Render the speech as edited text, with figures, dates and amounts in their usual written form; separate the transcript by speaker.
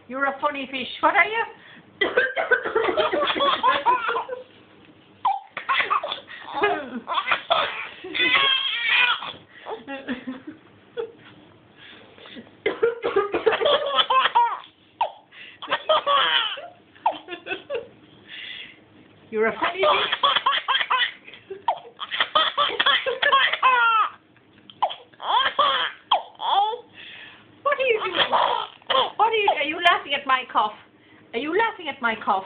Speaker 1: You're a funny fish. What are you? You're a funny fish. What are you doing? Are you laughing at my cough? Are you laughing at my cough?